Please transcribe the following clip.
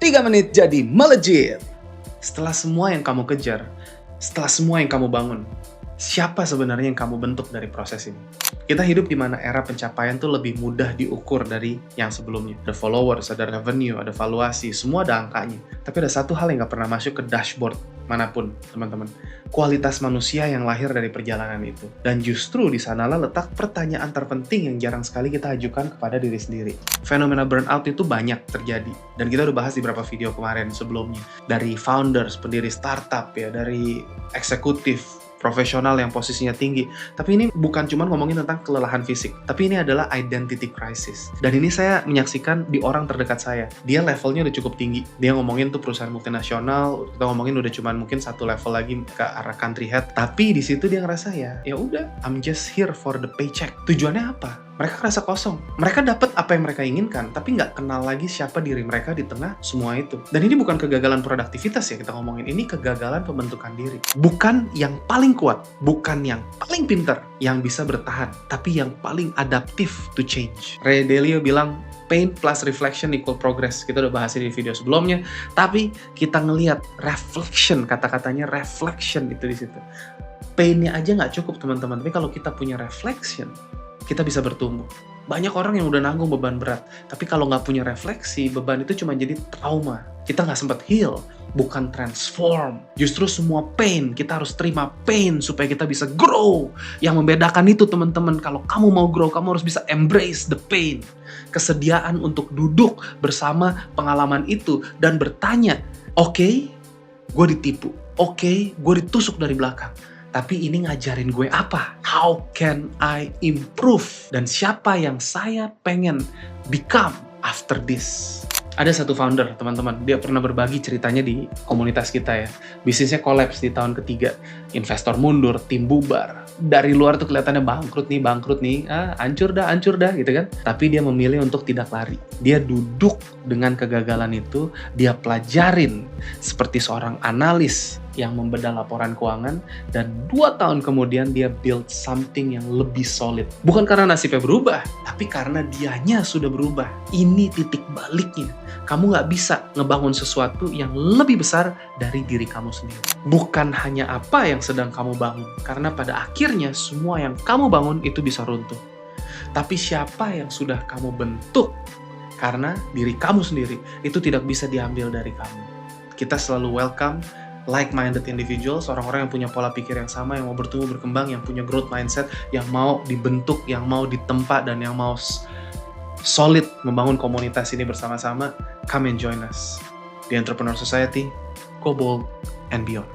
3 menit jadi melejit. Setelah semua yang kamu kejar, setelah semua yang kamu bangun, siapa sebenarnya yang kamu bentuk dari proses ini? Kita hidup di mana era pencapaian tuh lebih mudah diukur dari yang sebelumnya. Ada followers, ada revenue, ada valuasi, semua ada angkanya. Tapi ada satu hal yang nggak pernah masuk ke dashboard manapun, teman-teman. Kualitas manusia yang lahir dari perjalanan itu. Dan justru di sanalah letak pertanyaan terpenting yang jarang sekali kita ajukan kepada diri sendiri. Fenomena burnout itu banyak terjadi. Dan kita udah bahas di beberapa video kemarin sebelumnya. Dari founders, pendiri startup ya, dari eksekutif, profesional yang posisinya tinggi. Tapi ini bukan cuma ngomongin tentang kelelahan fisik, tapi ini adalah identity crisis. Dan ini saya menyaksikan di orang terdekat saya. Dia levelnya udah cukup tinggi. Dia ngomongin tuh perusahaan multinasional, kita ngomongin udah cuma mungkin satu level lagi ke arah country head. Tapi di situ dia ngerasa ya udah, I'm just here for the paycheck. Tujuannya apa? Mereka ngerasa kosong. Mereka dapat apa yang mereka inginkan, tapi nggak kenal lagi siapa diri mereka di tengah semua itu. Dan ini bukan kegagalan produktivitas ya kita ngomongin. Ini kegagalan pembentukan diri. Bukan yang paling kuat, bukan yang paling pintar yang bisa bertahan, tapi yang paling adaptif to change. Ray Dalio bilang, pain plus reflection equal progress. Kita udah bahas ini di video sebelumnya, tapi kita ngelihat reflection, kata-katanya reflection itu di situ. Painnya aja nggak cukup teman-teman, tapi kalau kita punya reflection, kita bisa bertumbuh. Banyak orang yang udah nanggung beban berat, tapi kalau nggak punya refleksi, beban itu cuma jadi trauma. Kita nggak sempat heal, bukan transform. Justru semua pain, kita harus terima pain supaya kita bisa grow. Yang membedakan itu teman-teman, kalau kamu mau grow, kamu harus bisa embrace the pain. Kesediaan untuk duduk bersama pengalaman itu dan bertanya, oke, gue ditipu, oke, gue ditusuk dari belakang. Tapi ini ngajarin gue apa? How can I improve? Dan siapa yang saya pengen become after this? Ada satu founder, teman-teman. Dia pernah berbagi ceritanya di komunitas kita ya. Bisnisnya kolaps di tahun ketiga. Investor mundur, tim bubar. Dari luar tuh kelihatannya bangkrut nih. Hancur dah gitu kan. Tapi dia memilih untuk tidak lari. Dia duduk dengan kegagalan itu. Dia pelajarin seperti seorang analis yang membedah laporan keuangan, dan 2 tahun kemudian dia build something yang lebih solid. Bukan karena nasibnya berubah, tapi karena dianya sudah berubah. Ini titik baliknya. Kamu nggak bisa ngebangun sesuatu yang lebih besar dari diri kamu sendiri. Bukan hanya apa yang sedang kamu bangun, karena pada akhirnya semua yang kamu bangun itu bisa runtuh. Tapi siapa yang sudah kamu bentuk, karena diri kamu sendiri itu tidak bisa diambil dari kamu. Kita selalu welcome like-minded individuals, orang-orang yang punya pola pikir yang sama, yang mau bertumbuh, berkembang, yang punya growth mindset, yang mau dibentuk, yang mau ditempa, dan yang mau solid membangun komunitas ini bersama-sama. Come and join us. The Entrepreneur Society, go bold and beyond.